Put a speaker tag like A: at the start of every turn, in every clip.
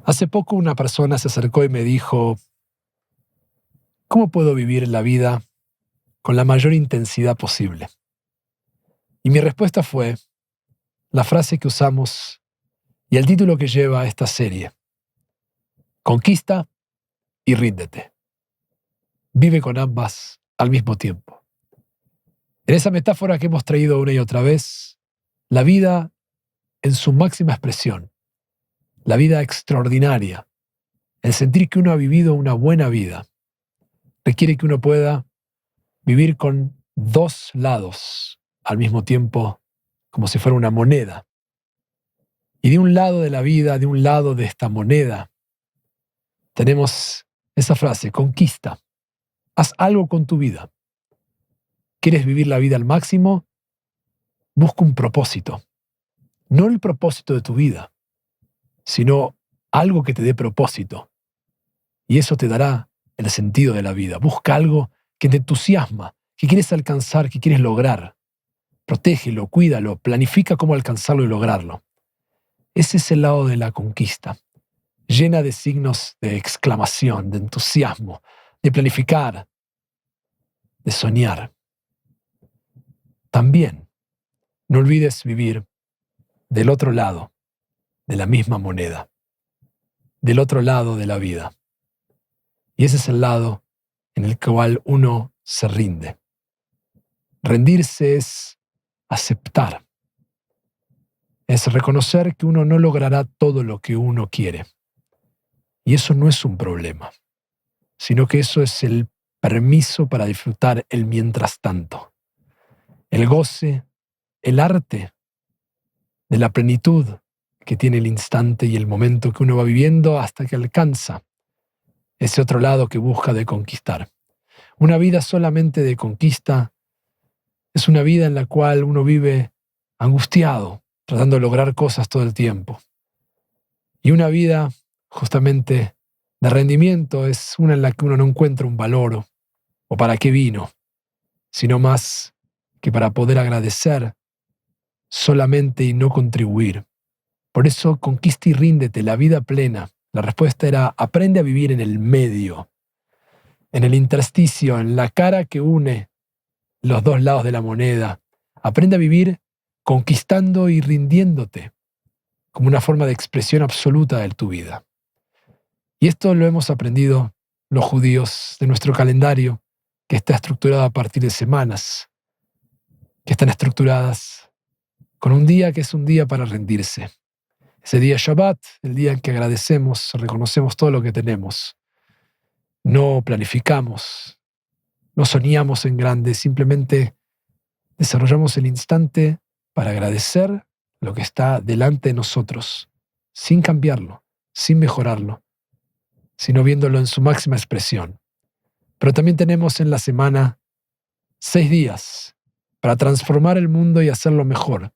A: Hace poco una persona se acercó y me dijo, ¿cómo puedo vivir la vida con la mayor intensidad posible? Y mi respuesta fue la frase que usamos y el título que lleva esta serie: conquista y ríndete. Vive con ambas al mismo tiempo. En esa metáfora que hemos traído una y otra vez, la vida en su máxima expresión, la vida extraordinaria, el sentir que uno ha vivido una buena vida, requiere que uno pueda vivir con dos lados al mismo tiempo, como si fuera una moneda. Y de un lado de la vida, de un lado de esta moneda, tenemos esa frase: conquista. Haz algo con tu vida. ¿Quieres vivir la vida al máximo? Busca un propósito. No el propósito de tu vida, sino algo que te dé propósito. Y eso te dará el sentido de la vida. Busca algo que te entusiasma, que quieres alcanzar, que quieres lograr. Protégelo, cuídalo, planifica cómo alcanzarlo y lograrlo. Ese es el lado de la conquista, llena de signos de exclamación, de entusiasmo, de planificar, de soñar. También no olvides vivir del otro lado de la misma moneda, del otro lado de la vida. Y ese es el lado en el cual uno se rinde. Rendirse es aceptar, es reconocer que uno no logrará todo lo que uno quiere. Y eso no es un problema, sino que eso es el permiso para disfrutar el mientras tanto, el goce, el arte de la plenitud que tiene el instante y el momento que uno va viviendo hasta que alcanza ese otro lado que busca de conquistar. Una vida solamente de conquista es una vida en la cual uno vive angustiado, tratando de lograr cosas todo el tiempo. Y una vida justamente de rendimiento es una en la que uno no encuentra un valor o para qué vino, sino más que para poder agradecer solamente y no contribuir. Por eso, conquista y ríndete, la vida plena. La respuesta era: aprende a vivir en el medio, en el intersticio, en la cara que une los dos lados de la moneda. Aprende a vivir conquistando y rindiéndote como una forma de expresión absoluta de tu vida. Y esto lo hemos aprendido los judíos de nuestro calendario, que está estructurado a partir de semanas, que están estructuradas con un día que es un día para rendirse. Ese día Shabbat, el día en que agradecemos, reconocemos todo lo que tenemos. No planificamos, no soñamos en grande, simplemente desarrollamos el instante para agradecer lo que está delante de nosotros, sin cambiarlo, sin mejorarlo, sino viéndolo en su máxima expresión. Pero también tenemos en la semana 6 días para transformar el mundo y hacerlo mejor.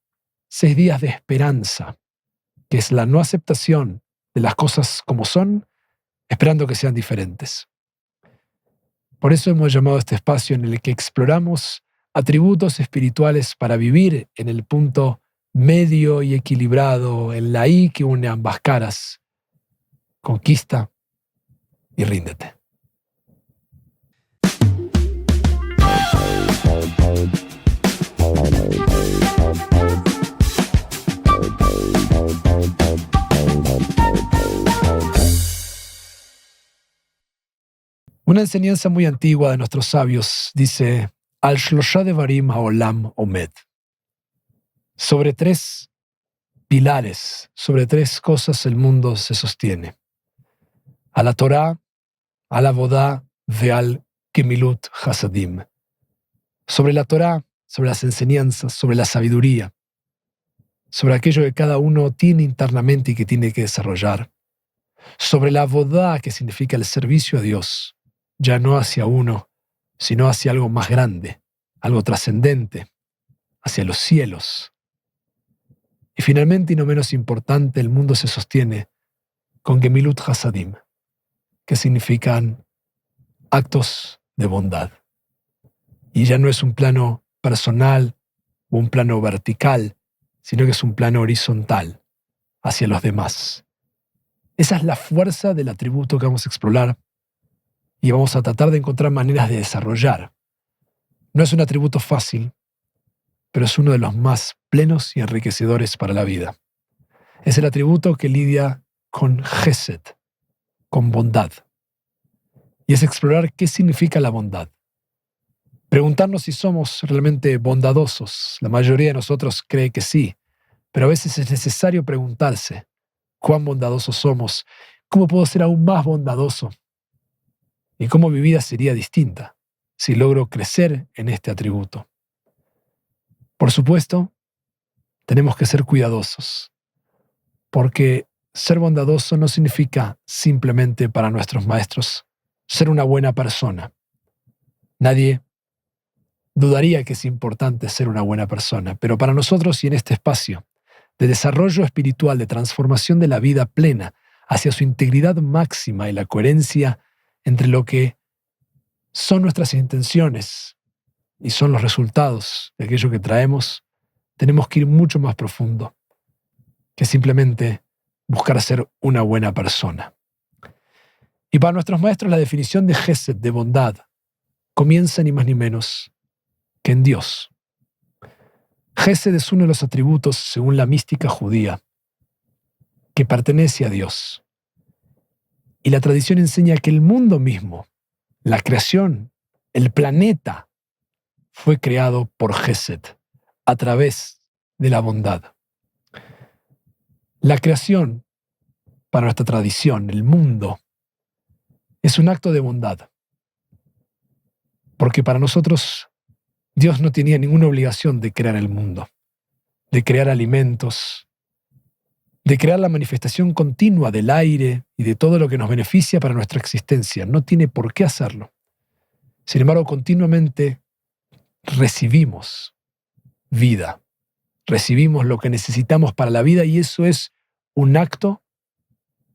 A: 6 días de esperanza, que es la no aceptación de las cosas como son, esperando que sean diferentes. Por eso hemos llamado a este espacio en el que exploramos atributos espirituales para vivir en el punto medio y equilibrado, en la I que une ambas caras. Conquista y ríndete. Una enseñanza muy antigua de nuestros sabios dice: Al shlosha devarim haolam omed. Sobre 3 pilares, sobre 3 cosas el mundo se sostiene: a la Torá, a la Avodá veal gemilut hasadim. Sobre la Torá, sobre las enseñanzas, sobre la sabiduría, sobre aquello que cada uno tiene internamente y que tiene que desarrollar. Sobre la Avodá, que significa el servicio a Dios, ya no hacia uno, sino hacia algo más grande, algo trascendente, hacia los cielos. Y finalmente, y no menos importante, el mundo se sostiene con Gemilut Hasadim, que significan actos de bondad. Y ya no es un plano personal o un plano vertical, sino que es un plano horizontal hacia los demás. Esa es la fuerza del atributo que vamos a explorar y vamos a tratar de encontrar maneras de desarrollar. No es un atributo fácil, pero es uno de los más plenos y enriquecedores para la vida. Es el atributo que lidia con Gesed, con bondad. Y es explorar qué significa la bondad. Preguntarnos si somos realmente bondadosos. La mayoría de nosotros cree que sí, pero a veces es necesario preguntarse cuán bondadosos somos, cómo puedo ser aún más bondadoso y cómo mi vida sería distinta si logro crecer en este atributo. Por supuesto, tenemos que ser cuidadosos, porque ser bondadoso no significa simplemente para nuestros maestros ser una buena persona. Nadie dudaría que es importante ser una buena persona, pero para nosotros y en este espacio de desarrollo espiritual, de transformación de la vida plena hacia su integridad máxima y la coherencia entre lo que son nuestras intenciones y son los resultados de aquello que traemos, tenemos que ir mucho más profundo que simplemente buscar ser una buena persona. Y para nuestros maestros la definición de Gesed, de bondad, comienza ni más ni menos que en Dios. Gesed es uno de los atributos, según la mística judía, que pertenece a Dios. Y la tradición enseña que el mundo mismo, la creación, el planeta, fue creado por Gesed, a través de la bondad. La creación, para nuestra tradición, el mundo, es un acto de bondad. Porque para nosotros, Dios no tenía ninguna obligación de crear el mundo, de crear alimentos, de crear la manifestación continua del aire y de todo lo que nos beneficia para nuestra existencia. No tiene por qué hacerlo. Sin embargo, continuamente recibimos vida, recibimos lo que necesitamos para la vida y eso es un acto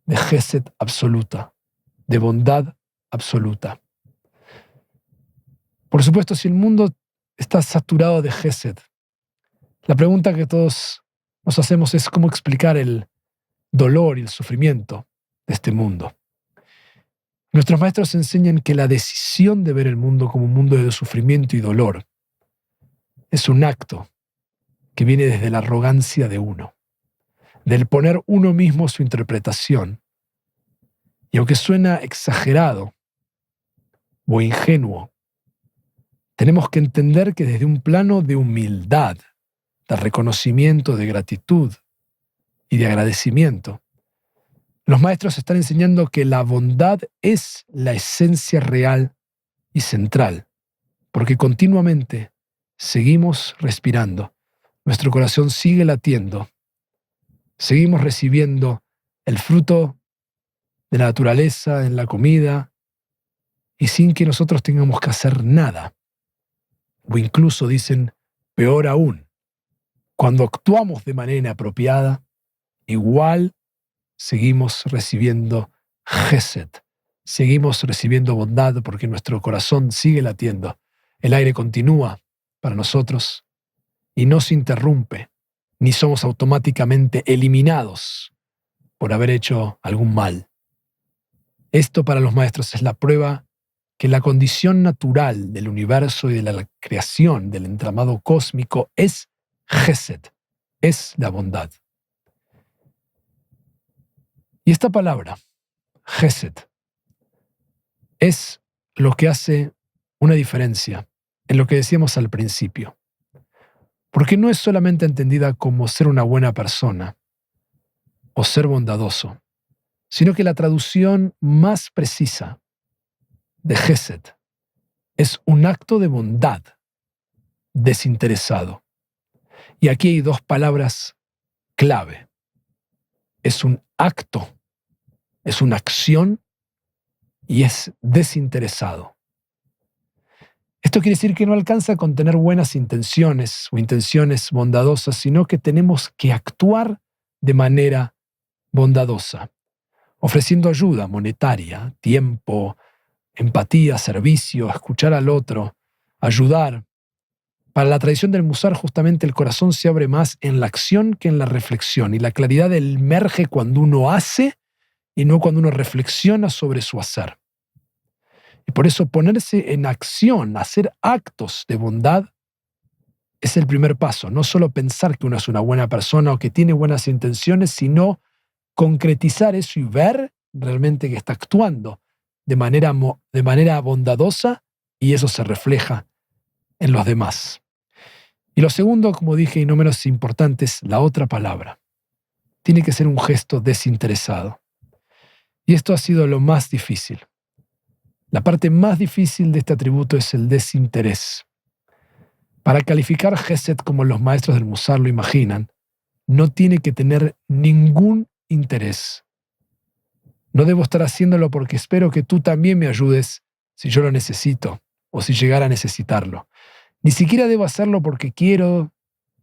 A: de Gesed absoluta, de bondad absoluta. Por supuesto, si el mundo está saturado de Gesed, la pregunta que todos nos hacemos es cómo explicar el dolor y el sufrimiento de este mundo. Nuestros maestros enseñan que la decisión de ver el mundo como un mundo de sufrimiento y dolor es un acto que viene desde la arrogancia de uno, del poner uno mismo su interpretación. Y aunque suena exagerado o ingenuo, tenemos que entender que desde un plano de humildad, de reconocimiento, de gratitud y de agradecimiento, los maestros están enseñando que la bondad es la esencia real y central, porque continuamente seguimos respirando, nuestro corazón sigue latiendo, seguimos recibiendo el fruto de la naturaleza en la comida y sin que nosotros tengamos que hacer nada. O incluso dicen, peor aún, cuando actuamos de manera inapropiada, igual seguimos recibiendo Gesed, seguimos recibiendo bondad porque nuestro corazón sigue latiendo, el aire continúa para nosotros y no se interrumpe, ni somos automáticamente eliminados por haber hecho algún mal. Esto para los maestros es la prueba que la condición natural del universo y de la creación del entramado cósmico es Gesed, es la bondad. Y esta palabra, Gesed, es lo que hace una diferencia en lo que decíamos al principio. Porque no es solamente entendida como ser una buena persona o ser bondadoso, sino que la traducción más precisa de Gesed es un acto de bondad desinteresado. Y aquí hay dos palabras clave. Es un acto, es una acción y es desinteresado. Esto quiere decir que no alcanza con tener buenas intenciones o intenciones bondadosas, sino que tenemos que actuar de manera bondadosa, ofreciendo ayuda monetaria, tiempo, empatía, servicio, escuchar al otro, ayudar. Para la tradición del Musar, justamente el corazón se abre más en la acción que en la reflexión, y la claridad emerge cuando uno hace y no cuando uno reflexiona sobre su hacer. Y por eso ponerse en acción, hacer actos de bondad, es el primer paso. No solo pensar que uno es una buena persona o que tiene buenas intenciones, sino concretizar eso y ver realmente que está actuando de manera bondadosa, y eso se refleja en los demás. Y lo segundo, como dije, y no menos importante, es la otra palabra. Tiene que ser un gesto desinteresado. Y esto ha sido lo más difícil. La parte más difícil de este atributo es el desinterés. Para calificar Gesed como los maestros del Musar lo imaginan, no tiene que tener ningún interés. No debo estar haciéndolo porque espero que tú también me ayudes si yo lo necesito o si llegara a necesitarlo. Ni siquiera debo hacerlo porque quiero,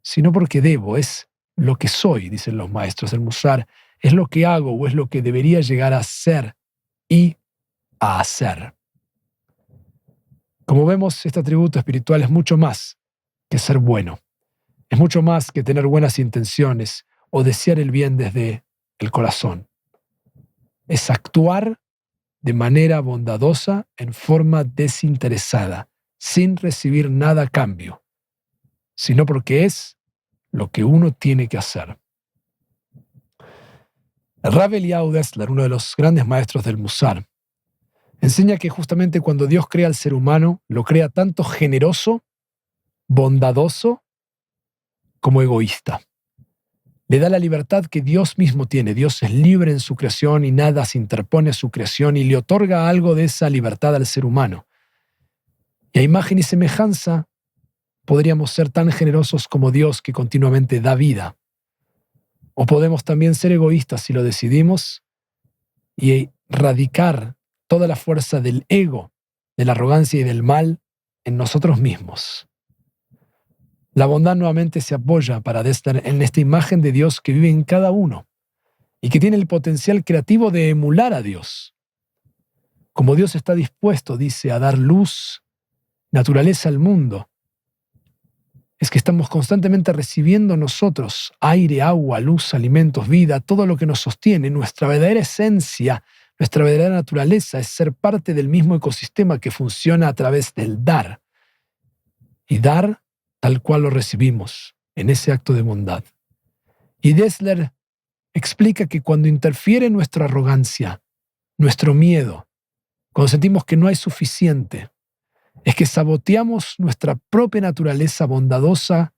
A: sino porque debo. Es lo que soy, dicen los maestros del Musar. Es lo que hago o es lo que debería llegar a ser y a hacer. Como vemos, este atributo espiritual es mucho más que ser bueno. Es mucho más que tener buenas intenciones o desear el bien desde el corazón. Es actuar de manera bondadosa en forma desinteresada, sin recibir nada a cambio, sino porque es lo que uno tiene que hacer. El Rav Eliyahu Dessler, uno de los grandes maestros del Musar, enseña que justamente cuando Dios crea al ser humano, lo crea tanto generoso, bondadoso, como egoísta. Le da la libertad que Dios mismo tiene. Dios es libre en su creación y nada se interpone a su creación, y le otorga algo de esa libertad al ser humano. Y a imagen y semejanza, podríamos ser tan generosos como Dios, que continuamente da vida. O podemos también ser egoístas si lo decidimos y radicar toda la fuerza del ego, de la arrogancia y del mal en nosotros mismos. La bondad nuevamente se apoya para Dessler en esta imagen de Dios que vive en cada uno y que tiene el potencial creativo de emular a Dios. Como Dios está dispuesto, dice, a dar luz, naturaleza al mundo, es que estamos constantemente recibiendo nosotros aire, agua, luz, alimentos, vida, todo lo que nos sostiene. Nuestra verdadera esencia, nuestra verdadera naturaleza es ser parte del mismo ecosistema que funciona a través del dar. Y dar tal cual lo recibimos, en ese acto de bondad. Y Dessler explica que cuando interfiere nuestra arrogancia, nuestro miedo, cuando sentimos que no hay suficiente, es que saboteamos nuestra propia naturaleza bondadosa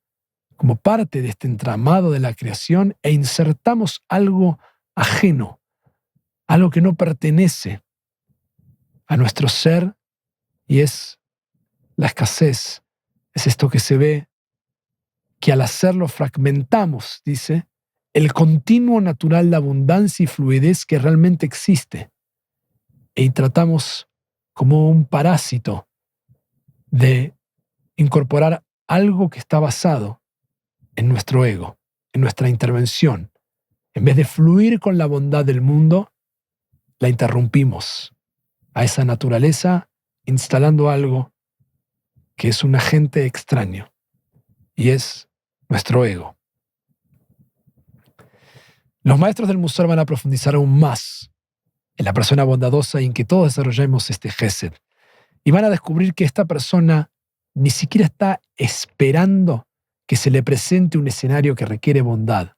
A: como parte de este entramado de la creación e insertamos algo ajeno, algo que no pertenece a nuestro ser, y es la escasez. Es esto que se ve, que al hacerlo fragmentamos, dice, el continuo natural de abundancia y fluidez que realmente existe, y tratamos como un parásito de incorporar algo que está basado en nuestro ego, en nuestra intervención. En vez de fluir con la bondad del mundo, la interrumpimos a esa naturaleza instalando algo que es un agente extraño, y es nuestro ego. Los maestros del Musar van a profundizar aún más en la persona bondadosa y en que todos desarrollemos este Gesed, y van a descubrir que esta persona ni siquiera está esperando que se le presente un escenario que requiere bondad,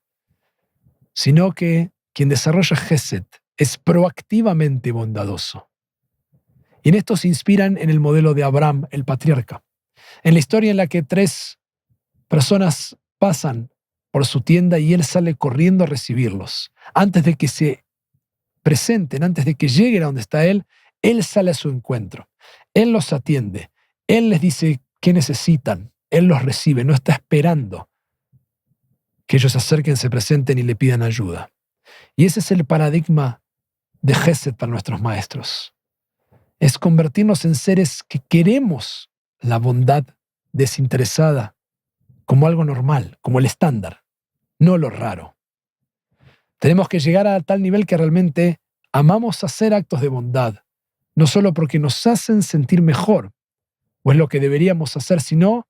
A: sino que quien desarrolla Gesed es proactivamente bondadoso. Y en esto se inspiran en el modelo de Abraham, el patriarca, en la historia en la que 3 personas pasan por su tienda y él sale corriendo a recibirlos. Antes de que se presenten, antes de que lleguen a donde está él sale a su encuentro. Él los atiende. Él les dice qué necesitan. Él los recibe. No está esperando que ellos se acerquen, se presenten y le pidan ayuda. Y ese es el paradigma de Gesed para nuestros maestros. Es convertirnos en seres que queremos la bondad desinteresada como algo normal, como el estándar, no lo raro. Tenemos que llegar a tal nivel que realmente amamos hacer actos de bondad, no solo porque nos hacen sentir mejor, o es lo que deberíamos hacer, sino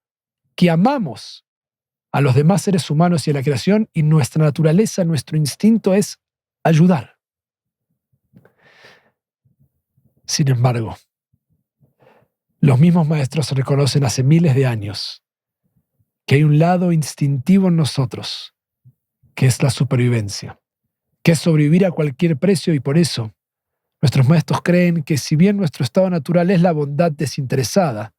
A: que amamos a los demás seres humanos y a la creación, y nuestra naturaleza, nuestro instinto es ayudar. Sin embargo, los mismos maestros reconocen hace miles de años que hay un lado instintivo en nosotros, que es la supervivencia, que es sobrevivir a cualquier precio, y por eso nuestros maestros creen que si bien nuestro estado natural es la bondad desinteresada,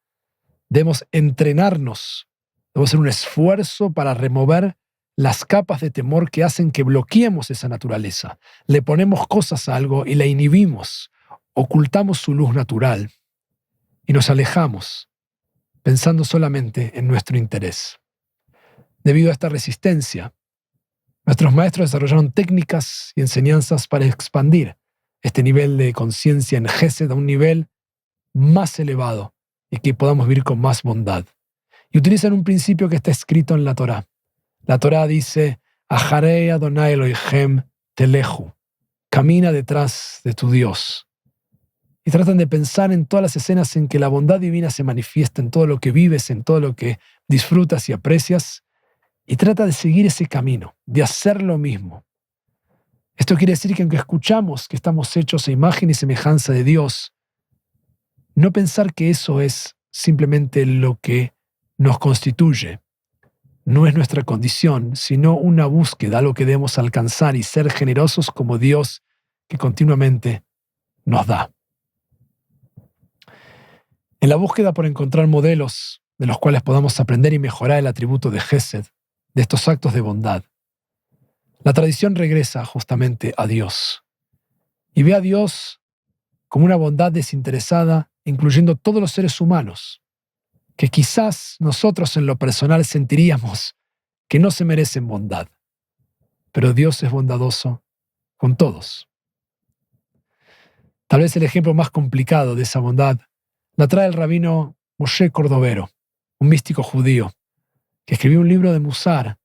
A: debemos entrenarnos, debemos hacer un esfuerzo para remover las capas de temor que hacen que bloqueemos esa naturaleza. Le ponemos cosas a algo y la inhibimos, ocultamos su luz natural y nos alejamos, pensando solamente en nuestro interés. Debido a esta resistencia, nuestros maestros desarrollaron técnicas y enseñanzas para expandir este nivel de conciencia en Gesed a un nivel más elevado y que podamos vivir con más bondad. Y utilizan un principio que está escrito en la Torá. La Torá dice, Aharei Adonai Elohechem teleju, camina detrás de tu Dios. Y tratan de pensar en todas las escenas en que la bondad divina se manifiesta, en todo lo que vives, en todo lo que disfrutas y aprecias, y trata de seguir ese camino, de hacer lo mismo. Esto quiere decir que aunque escuchamos que estamos hechos a imagen y semejanza de Dios, no pensar que eso es simplemente lo que nos constituye, no es nuestra condición, sino una búsqueda, algo que debemos alcanzar y ser generosos como Dios que continuamente nos da. En la búsqueda por encontrar modelos de los cuales podamos aprender y mejorar el atributo de Gesed, de estos actos de bondad, la tradición regresa justamente a Dios y ve a Dios como una bondad desinteresada, incluyendo todos los seres humanos, que quizás nosotros en lo personal sentiríamos que no se merecen bondad, pero Dios es bondadoso con todos. Tal vez el ejemplo más complicado de esa bondad la trae el rabino Moshe Cordovero, un místico judío, que escribió un libro de Musar,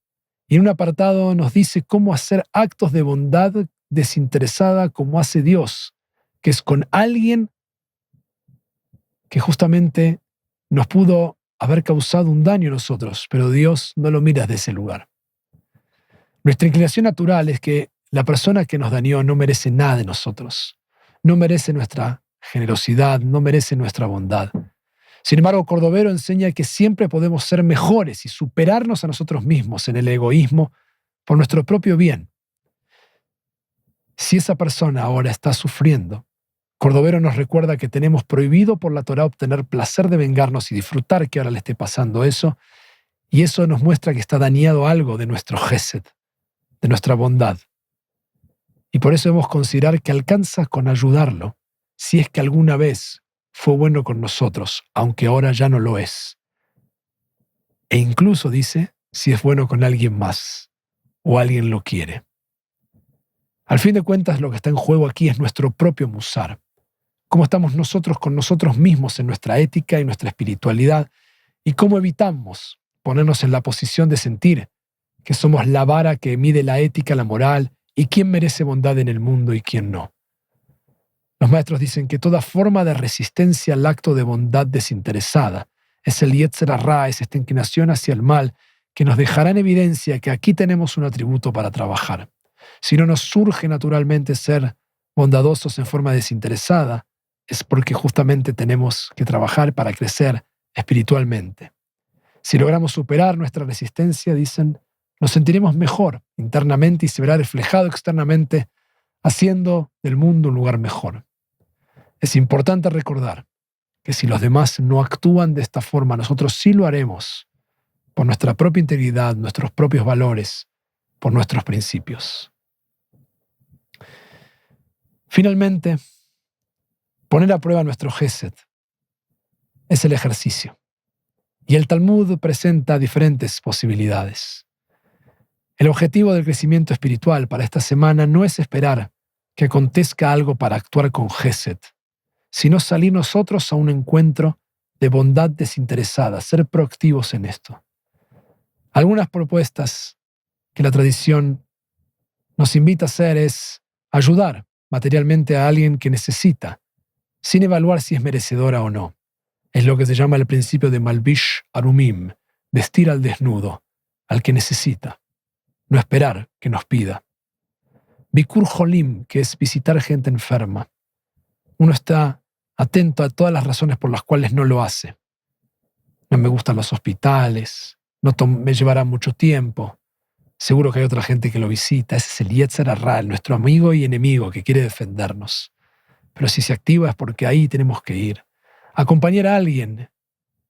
A: y en un apartado nos dice cómo hacer actos de bondad desinteresada como hace Dios, que es con alguien que justamente nos pudo haber causado un daño a nosotros, pero Dios no lo mira desde ese lugar. Nuestra inclinación natural es que la persona que nos dañó no merece nada de nosotros, no merece nuestra generosidad, no merece nuestra bondad. Sin embargo, Cordovero enseña que siempre podemos ser mejores y superarnos a nosotros mismos en el egoísmo por nuestro propio bien. Si esa persona ahora está sufriendo, Cordovero nos recuerda que tenemos prohibido por la Torá obtener placer de vengarnos y disfrutar que ahora le esté pasando eso, y eso nos muestra que está dañado algo de nuestro Gesed, de nuestra bondad. Y por eso debemos considerar que alcanza con ayudarlo, si es que alguna vez fue bueno con nosotros, aunque ahora ya no lo es. E incluso dice, si es bueno con alguien más, o alguien lo quiere. Al fin de cuentas, lo que está en juego aquí es nuestro propio musar. Cómo estamos nosotros con nosotros mismos en nuestra ética y nuestra espiritualidad, y cómo evitamos ponernos en la posición de sentir que somos la vara que mide la ética, la moral, y quién merece bondad en el mundo y quién no. Los maestros dicen que toda forma de resistencia al acto de bondad desinteresada es el Yetzer Hara, es esta inclinación hacia el mal, que nos dejará en evidencia que aquí tenemos un atributo para trabajar. Si no nos surge naturalmente ser bondadosos en forma desinteresada, es porque justamente tenemos que trabajar para crecer espiritualmente. Si logramos superar nuestra resistencia, dicen, nos sentiremos mejor internamente y se verá reflejado externamente, haciendo del mundo un lugar mejor. Es importante recordar que si los demás no actúan de esta forma, nosotros sí lo haremos por nuestra propia integridad, nuestros propios valores, por nuestros principios. Finalmente, poner a prueba nuestro Gesed es el ejercicio. Y el Talmud presenta diferentes posibilidades. El objetivo del crecimiento espiritual para esta semana no es esperar que acontezca algo para actuar con Gesed, sino salir nosotros a un encuentro de bondad desinteresada, ser proactivos en esto. Algunas propuestas que la tradición nos invita a hacer es ayudar materialmente a alguien que necesita, sin evaluar si es merecedora o no. Es lo que se llama el principio de Malbish Arumim, vestir al desnudo, al que necesita, no esperar que nos pida. Bikur Jolim, que es visitar gente enferma. Uno está atento a todas las razones por las cuales no lo hace. No me gustan los hospitales, me llevará mucho tiempo, seguro que hay otra gente que lo visita. Ese es el Yetzer Hara, nuestro amigo y enemigo que quiere defendernos. Pero si se activa es porque ahí tenemos que ir. Acompañar a alguien.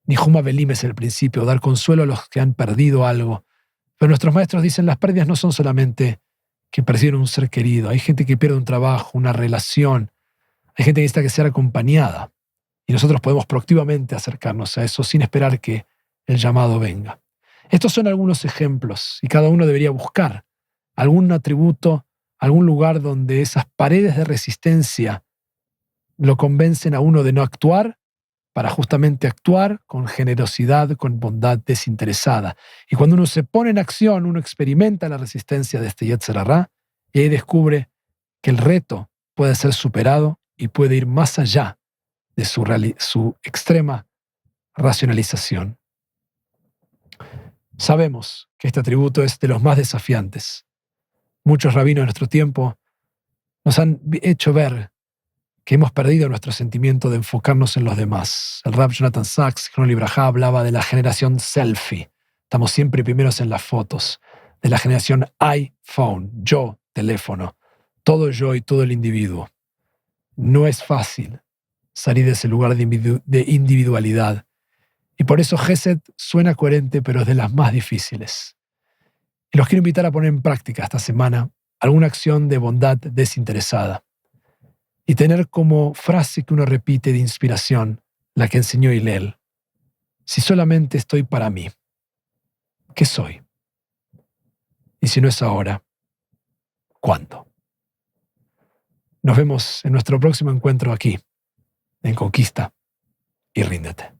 A: Nihum Avelim es el principio, dar consuelo a los que han perdido algo. Pero nuestros maestros dicen las pérdidas no son solamente que perdieron un ser querido. Hay gente que pierde un trabajo, una relación. Hay gente que necesita que sea acompañada. Y nosotros podemos proactivamente acercarnos a eso sin esperar que el llamado venga. Estos son algunos ejemplos y cada uno debería buscar algún atributo, algún lugar donde esas paredes de resistencia lo convencen a uno de no actuar para justamente actuar con generosidad, con bondad desinteresada. Y cuando uno se pone en acción, uno experimenta la resistencia de este Yetzer Hara y ahí descubre que el reto puede ser superado y puede ir más allá de su extrema racionalización. Sabemos que este atributo es de los más desafiantes. Muchos rabinos de nuestro tiempo nos han hecho ver que hemos perdido nuestro sentimiento de enfocarnos en los demás. El Rab Jonathan Sacks, Zichrono Libraja, hablaba de la generación selfie. Estamos siempre primeros en las fotos. De la generación iPhone, yo, teléfono. Todo yo y todo el individuo. No es fácil salir de ese lugar de individualidad. Y por eso Gesed suena coherente, pero es de las más difíciles. Y los quiero invitar a poner en práctica esta semana alguna acción de bondad desinteresada. Y tener como frase que uno repite de inspiración la que enseñó Hillel. Si solamente estoy para mí, ¿qué soy? Y si no es ahora, ¿cuándo? Nos vemos en nuestro próximo encuentro aquí, en Conquista y Ríndete.